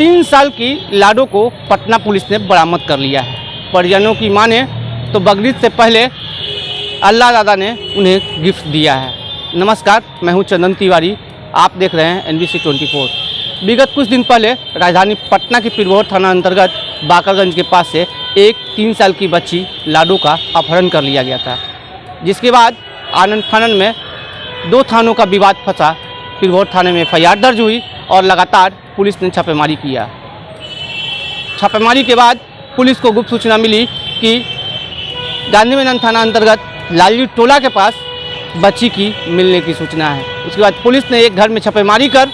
3 साल की लाडो को पटना पुलिस ने बरामद कर लिया है। परिजनों की माने तो बकरीद से पहले अल्लाह दादा ने उन्हें गिफ्ट दिया है। नमस्कार, मैं हूं चंदन तिवारी, आप देख रहे हैं NBC 24। विगत कुछ दिन पहले राजधानी पटना के पीरबहोर थाना अंतर्गत बाकरगंज के पास से एक 3 साल की बच्ची लाडो का अपहरण कर लिया गया था, जिसके बाद आनन फानन में 2 थानों का विवाद फंसा। पीरबहोर थाने में FIR दर्ज हुई और लगातार पुलिस ने छापेमारी किया। छापेमारी के बाद पुलिस को गुप्त सूचना मिली कि गांधी मैदान थाना अंतर्गत लालजी टोला के पास बच्ची की मिलने की सूचना है। उसके बाद पुलिस ने एक घर में छापेमारी कर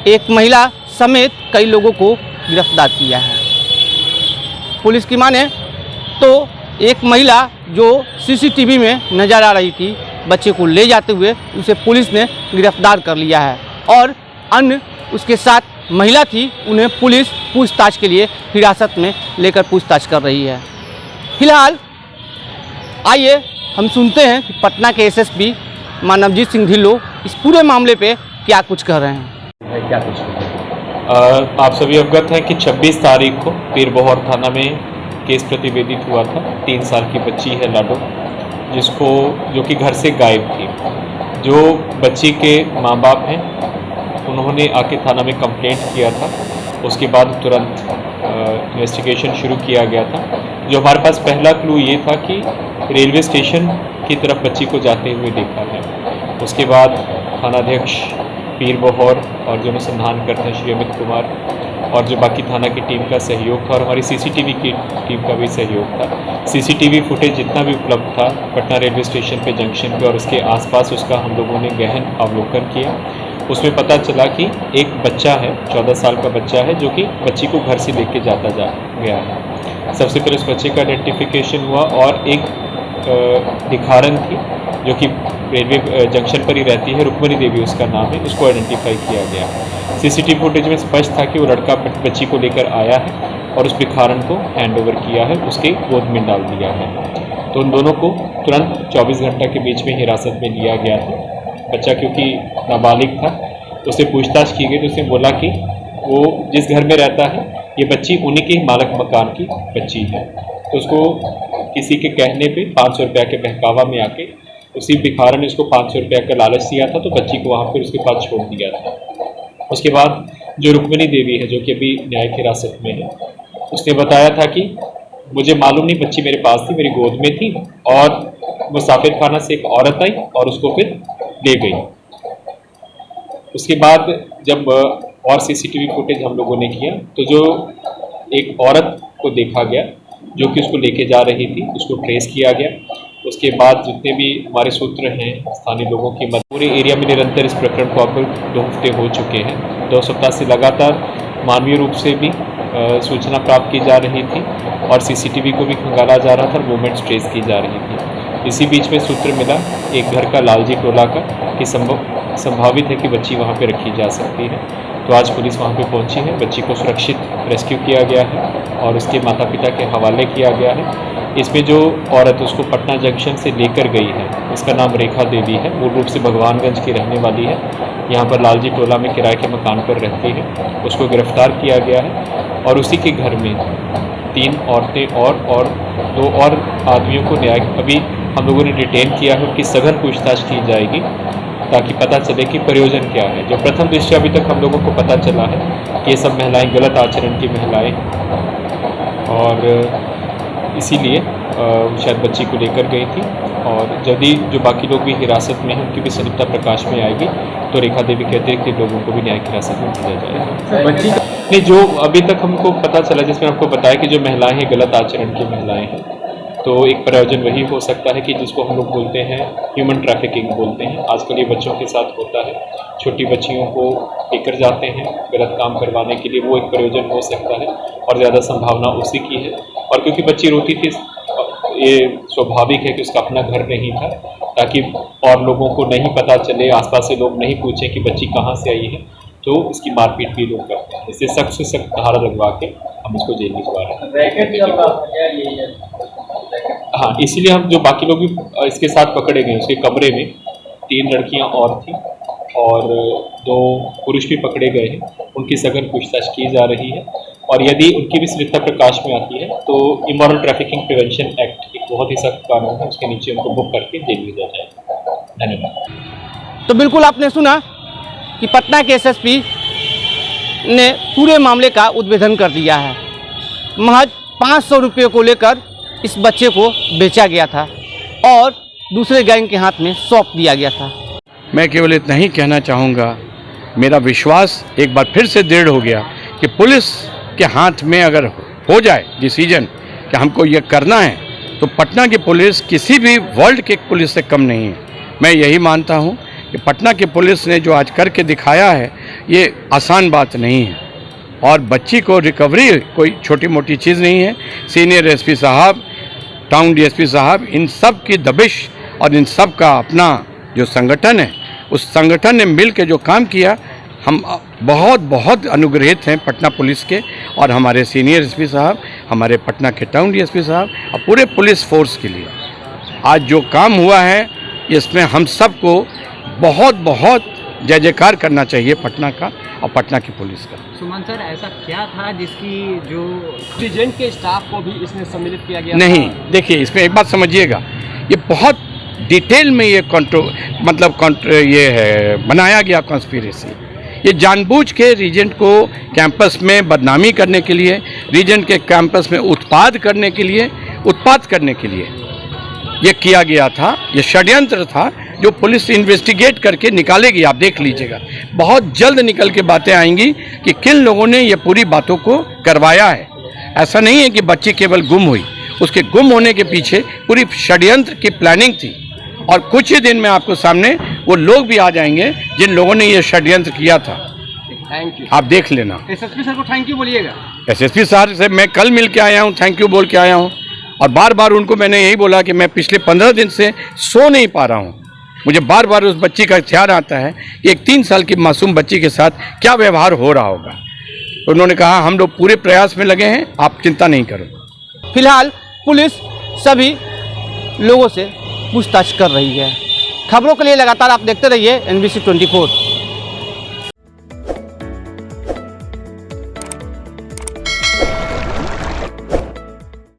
एक महिला समेत कई लोगों को गिरफ्तार किया है। पुलिस की माने तो एक महिला जो CCTV में नजर आ रही थी बच्चे को ले जाते हुए, उसे पुलिस ने गिरफ्तार कर लिया है और अन्य उसके साथ महिला थी, उन्हें पुलिस पूछताछ के लिए हिरासत में लेकर पूछताछ कर रही है। फिलहाल आइए हम सुनते हैं कि पटना के SSP मानवजीत सिंह ढिल्लों इस पूरे मामले पे क्या कुछ कह रहे हैं। क्या कुछ आप सभी अवगत हैं कि 26 तारीख को पीरबहोर थाना में केस प्रतिवेदित हुआ था। 3 साल की बच्ची है लाडो, जो कि घर से गायब थी। जो बच्ची के माँ बाप हैं उन्होंने आके थाना में कंप्लेंट किया था। उसके बाद तुरंत इन्वेस्टिगेशन शुरू किया गया था। जो हमारे पास पहला क्लू ये था कि रेलवे स्टेशन की तरफ बच्ची को जाते हुए देखा है। उसके बाद थानाध्यक्ष पीरबहोर और जो अनुसंधान करते हैं श्री अमित कुमार और जो बाकी थाना की टीम का सहयोग था और हमारी CCTV की टीम का भी सहयोग था। CCTV फुटेज जितना भी उपलब्ध था पटना रेलवे स्टेशन पे जंक्शन पे और उसके आसपास, उसका हम लोगों ने गहन अवलोकन किया। उसमें पता चला कि एक बच्चा है, 14 साल का बच्चा है, जो कि बच्ची को घर से लेके जाता गया है। सबसे पहले उस बच्चे का आइडेंटिफिकेशन हुआ और एक भिखारन थी जो कि रेलवे जंक्शन पर ही रहती है, रुक्मणी देवी उसका नाम है, उसको आइडेंटिफाई किया गया। CCTV फुटेज में स्पष्ट था कि वो लड़का बच्ची को लेकर आया है और उस भिखारन को हैंडओवर किया है, उसके गोद में डाल दिया है। तो उन दोनों को तुरंत 24 घंटा के बीच में हिरासत में लिया गया था। बच्चा क्योंकि नाबालिग था, उससे पूछताछ की गई तो उसने बोला कि वो जिस घर में रहता है ये बच्ची उन्हीं के मालिक मकान की बच्ची है। तो उसको किसी के कहने पे 500 रुपया के बहकावा में आके उसी भिखारन ने उसको 500 रुपया का लालच दिया था, तो बच्ची को वहाँ पर उसके पास छोड़ दिया था। उसके बाद जो रुक्मणी देवी है जो कि अभी न्यायिक हिरासत में है, उसने बताया था कि मुझे मालूम नहीं, बच्ची मेरे पास थी, मेरी गोद में थी और मुसाफिर खाना से एक औरत आई और उसको फिर ले गई। उसके बाद जब और CCTV फुटेज हम लोगों ने किया तो जो एक औरत को देखा गया जो कि उसको लेके जा रही थी, उसको ट्रेस किया गया। उसके बाद जितने भी हमारे सूत्र हैं स्थानीय लोगों की मदद, पूरे एरिया में निरंतर इस प्रकरण को अब 2 हफ्ते हो चुके हैं। 2 सप्ताह से लगातार मानवीय रूप से भी सूचना प्राप्त की जा रही थी और CCTV को भी खंगाला जा रहा था, मूवमेंट्स ट्रेस की जा रही थी। इसी बीच में सूत्र मिला एक घर का लालजी टोला का कि संभावित है कि बच्ची वहाँ पे रखी जा सकती है। तो आज पुलिस वहाँ पे पहुँची है, बच्ची को सुरक्षित रेस्क्यू किया गया है और उसके माता पिता के हवाले किया गया है। इसमें जो औरत उसको पटना जंक्शन से लेकर गई है उसका नाम रेखा देवी है, मूल रूप से भगवानगंज की रहने वाली है, यहाँ पर लालजी टोला में किराए के मकान पर रहती है। उसको गिरफ्तार किया गया है और उसी के घर में 3 औरतें और 2 और आदमियों को अभी हम लोगों ने डिटेन किया है। उनकी सघन पूछताछ की जाएगी ताकि पता चले कि प्रयोजन क्या है। जो प्रथम दृष्टया अभी तक हम लोगों को पता चला है कि ये सब महिलाएं गलत आचरण की महिलाएं और इसीलिए शायद बच्ची को लेकर गई थी और यदि जो बाकी लोग भी हिरासत में हैं उनकी भी सनिग्धता प्रकाश में आएगी तो रेखा देवी के अतिरिक्त लोगों को भी न्यायिक हिरासत में दिया जाएगा। बच्ची ने जो अभी तक हमको पता चला, जिसमें आपको बताया कि जो महिलाएं हैं गलत आचरण की महिलाएं हैं, तो एक प्रयोजन वही हो सकता है कि जिसको हम लोग बोलते हैं ह्यूमन ट्रैफिकिंग बोलते हैं। आजकल ये बच्चों के साथ होता है, छोटी बच्चियों को लेकर जाते हैं गलत काम करवाने के लिए, वो एक प्रयोजन हो सकता है और ज़्यादा संभावना उसी की है। और क्योंकि बच्ची रोती थी, ये स्वाभाविक है कि उसका अपना घर नहीं था, ताकि और लोगों को नहीं पता चले, आसपास से लोग नहीं पूछें कि बच्ची कहाँ से आई है, तो इसकी मारपीट भी लोग करते हैं। इससे सख्त से सख्त धारा लगवा के हम इसको जेल भिजवा रहे हैं। हाँ, इसीलिए हम जो बाकी लोग भी इसके साथ पकड़े गए, उसके कमरे में 3 लड़कियां और थी और 2 पुरुष भी पकड़े गए हैं। उनकी सघन पूछताछ की जा रही है और यदि उनकी भी संलिप्तता प्रकाश में आती है तो इमोरल ट्रैफिकिंग प्रिवेंशन एक्ट एक बहुत ही सख्त कानून है, उसके नीचे उनको बुक करके जेल भेजा जाएगा। धन्यवाद। तो बिल्कुल आपने सुना कि पटना के एसएसपी ने पूरे मामले का उद्भेदन कर दिया है। महज 500 रुपये को लेकर इस बच्चे को बेचा गया था और दूसरे गैंग के हाथ में सौंप दिया गया था। मैं केवल इतना ही कहना चाहूँगा, मेरा विश्वास एक बार फिर से दृढ़ हो गया कि पुलिस के हाथ में अगर हो जाए डिसीजन कि हमको ये करना है तो पटना की पुलिस किसी भी वर्ल्ड के पुलिस से कम नहीं है। मैं यही मानता हूँ कि पटना की पुलिस ने जो आज करके दिखाया है ये आसान बात नहीं है और बच्ची को रिकवरी कोई छोटी मोटी चीज़ नहीं है। सीनियर एसपी साहब, टाउन डीएसपी साहब, इन सब की दबिश और इन सब का अपना जो संगठन है, उस संगठन ने मिल के जो काम किया, हम बहुत बहुत अनुग्रहित हैं पटना पुलिस के और हमारे सीनियर एसपी साहब, हमारे पटना के टाउन डीएसपी साहब और पूरे पुलिस फोर्स के लिए। आज जो काम हुआ है इसमें हम सबको बहुत बहुत जय जयकार करना चाहिए पटना का और पटना की पुलिस का। सुमन सर, ऐसा क्या था जिसकी जो रीजेंट के स्टाफ को भी इसमें सम्मिलित किया गया नहीं, था? देखिए इसमें एक बात समझिएगा, ये बहुत डिटेल में ये ये है बनाया गया कॉन्स्पिरेसी। ये जानबूझ के रीजेंट को कैंपस में बदनामी करने के लिए, रीजेंट के कैंपस में उत्पात करने के लिए ये किया गया था। ये षड्यंत्र था जो पुलिस इन्वेस्टिगेट करके निकालेगी, आप देख लीजिएगा। बहुत जल्द निकल के बातें आएंगी कि किन लोगों ने ये पूरी बातों को करवाया है। ऐसा नहीं है कि बच्ची केवल गुम हुई, उसके गुम होने के पीछे पूरी षड्यंत्र की प्लानिंग थी और कुछ ही दिन में आपको सामने वो लोग भी आ जाएंगे जिन लोगों ने ये षड्यंत्र किया था। Thank you. आप देख लेना। एसएसपी सर को थैंक यू बोलिएगा। एसएसपी साहब से मैं कल मिल के आया हूँ, थैंक यू बोल के आया हूँ और बार बार उनको मैंने यही बोला कि मैं पिछले 15 दिन से सो नहीं पा रहा हूँ। मुझे बार बार उस बच्ची का ख्याल आता है कि एक 3 साल की मासूम बच्ची के साथ क्या व्यवहार हो रहा होगा। तो उन्होंने कहा हम लोग पूरे प्रयास में लगे हैं, आप चिंता नहीं करो। फिलहाल पुलिस सभी लोगों से पूछताछ कर रही है। खबरों के लिए लगातार आप देखते रहिए NBC 24।